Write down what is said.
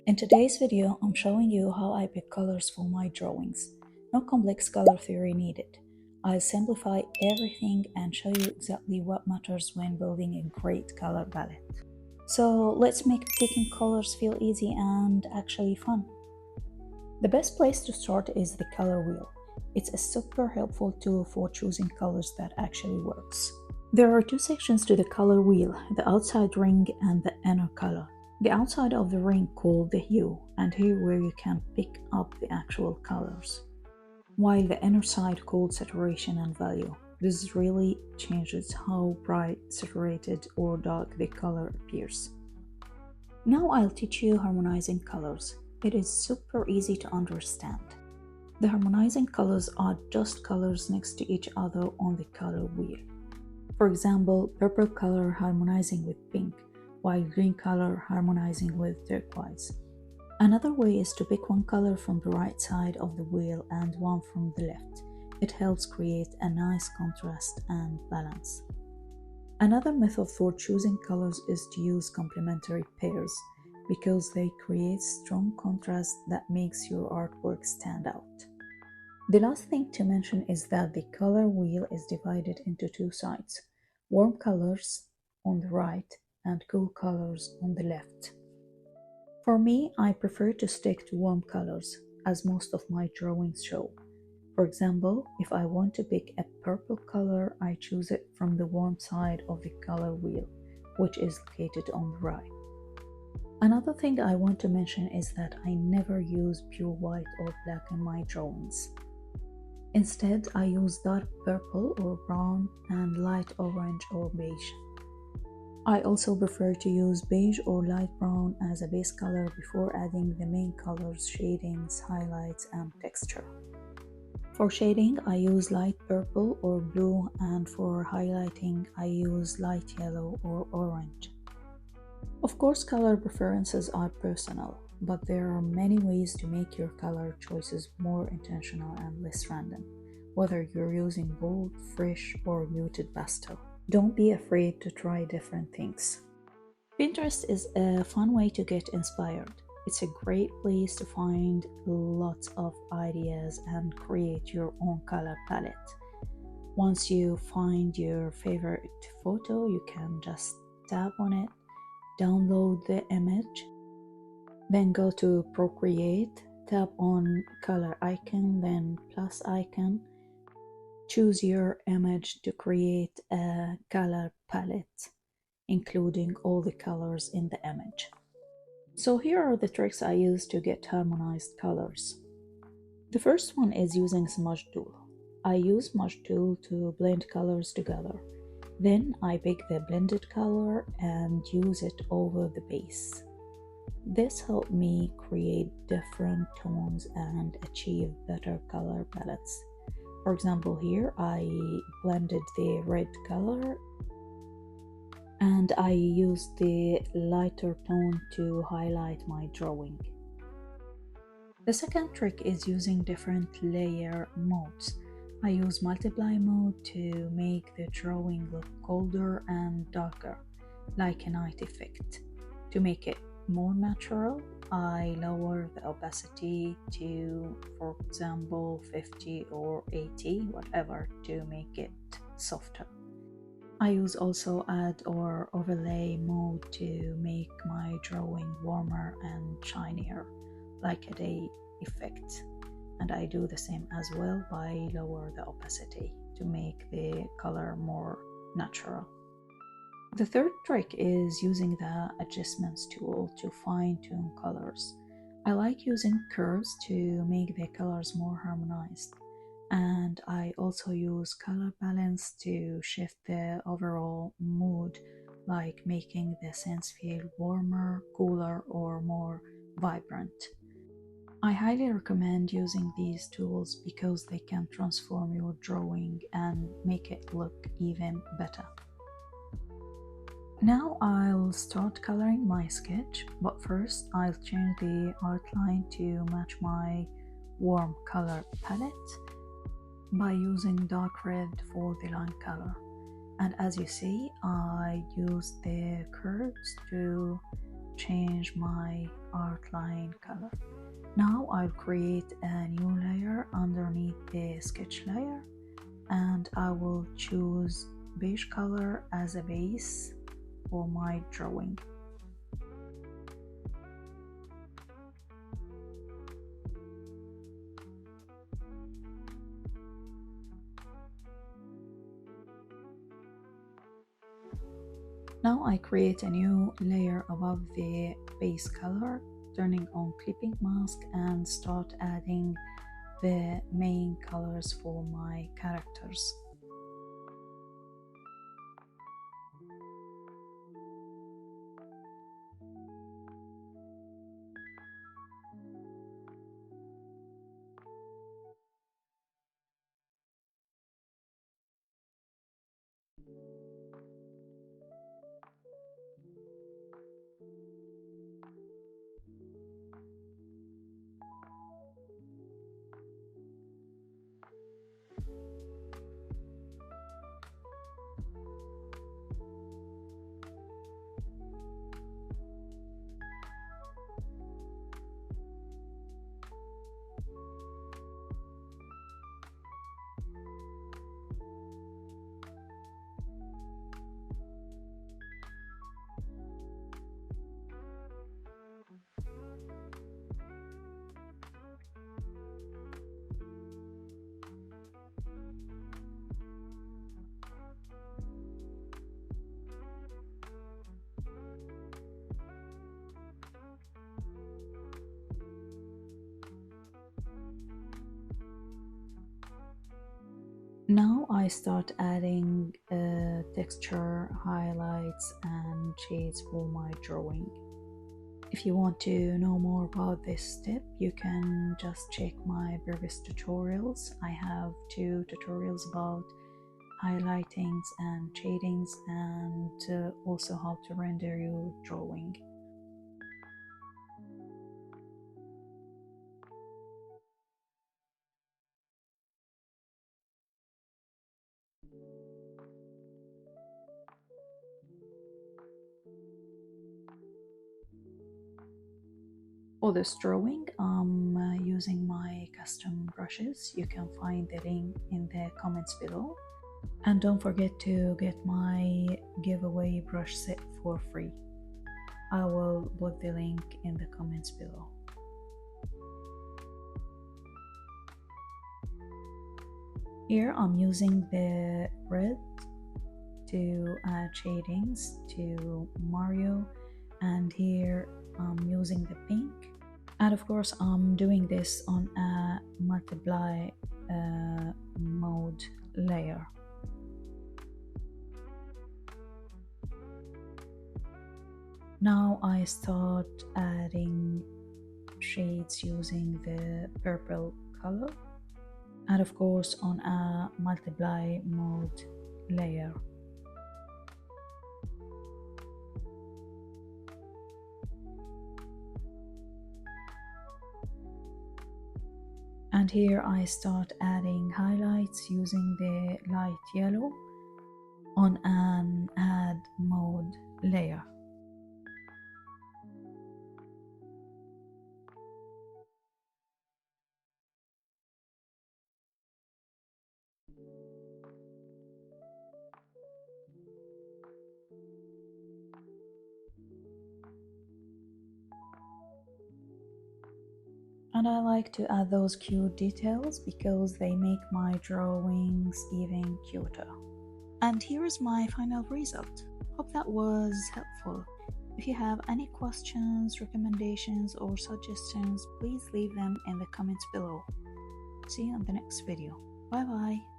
In today's video, I'm showing you how I pick colors for my drawings. No complex color theory needed. I'll simplify everything and show you exactly what matters when building a great color palette. So let's make picking colors feel easy and actually fun. The best place to start is the color wheel. It's a super helpful tool for choosing colors that actually works. There are two sections to the color wheel, the outside ring and the inner color. The outside of the ring called the hue, and here where you can pick up the actual colors, while the inner side called saturation and value. This really changes how bright, saturated, or dark the color appears. Now I'll teach you harmonizing colors. It is super easy to understand. The harmonizing colors are just colors next to each other on the color wheel. For example, purple color harmonizing with pink, while green color harmonizing with turquoise. Another way is to pick one color from the right side of the wheel and one from the left. It helps create a nice contrast and balance. Another method for choosing colors is to use complementary pairs because they create strong contrast that makes your artwork stand out. The last thing to mention is that the color wheel is divided into two sides, warm colors on the right and cool colors on the left. For me, I prefer to stick to warm colors, as most of my drawings show. For example, if I want to pick a purple color, I choose it from the warm side of the color wheel, which is located on the right. Another thing I want to mention is that I never use pure white or black in my drawings. Instead, I use dark purple or brown and light orange or beige. I also prefer to use beige or light brown as a base color before adding the main colors, shadings, highlights, and texture. For shading, I use light purple or blue, and for highlighting, I use light yellow or orange. Of course, color preferences are personal, but there are many ways to make your color choices more intentional and less random, whether you're using bold, fresh, or muted pastel. Don't be afraid to try different things. Pinterest is a fun way to get inspired. It's a great place to find lots of ideas and create your own color palette. Once you find your favorite photo, you can just tap on it, download the image, then go to Procreate, tap on color icon, then plus icon. Choose your image to create a color palette, including all the colors in the image. So here are the tricks I use to get harmonized colors. The first one is using smudge tool. I use smudge tool to blend colors together. Then I pick the blended color and use it over the base. This helped me create different tones and achieve better color palettes. For example, here I blended the red color and I used the lighter tone to highlight my drawing. The second trick is using different layer modes. I use multiply mode to make the drawing look colder and darker, like a night effect. To make it more natural, I lower the opacity to, for example, 50 or 80, whatever, to make it softer. I use also add or overlay mode to make my drawing warmer and shinier, like a day effect. And I do the same as well by lower the opacity to make the color more natural. The third trick is using the adjustments tool to fine-tune colors. I like using curves to make the colors more harmonized, and I also use color balance to shift the overall mood, like making the scenes feel warmer, cooler, or more vibrant. I highly recommend using these tools because they can transform your drawing and make it look even better. Now I'll start coloring my sketch, but first I'll change the outline to match my warm color palette by using dark red for the line color. And as you see, I use the curves to change my outline color. Now I'll create a new layer underneath the sketch layer, and I will choose beige color as a base for my drawing. Now I create a new layer above the base color, turning on clipping mask and start adding the main colors for my characters. Now I start adding texture, highlights, and shades for my drawing. If you want to know more about this step, you can just check my previous tutorials. I have 2 tutorials about highlightings and shadings, and also how to render your drawing. For this drawing, I'm using my custom brushes. You can find the link in the comments below. And don't forget to get my giveaway brush set for free. I will put the link in the comments below. Here I'm using the red to add shadings to Mario, and here I'm using the pink, and of course I'm doing this on a multiply mode layer. Now I start adding shades using the purple color, and of course on a multiply mode layer. And here I start adding highlights using the light yellow on an add mode layer. And I like to add those cute details because they make my drawings even cuter. And here is my final result. Hope that was helpful. If you have any questions, recommendations, or suggestions, please leave them in the comments below. See you on the next video. Bye bye.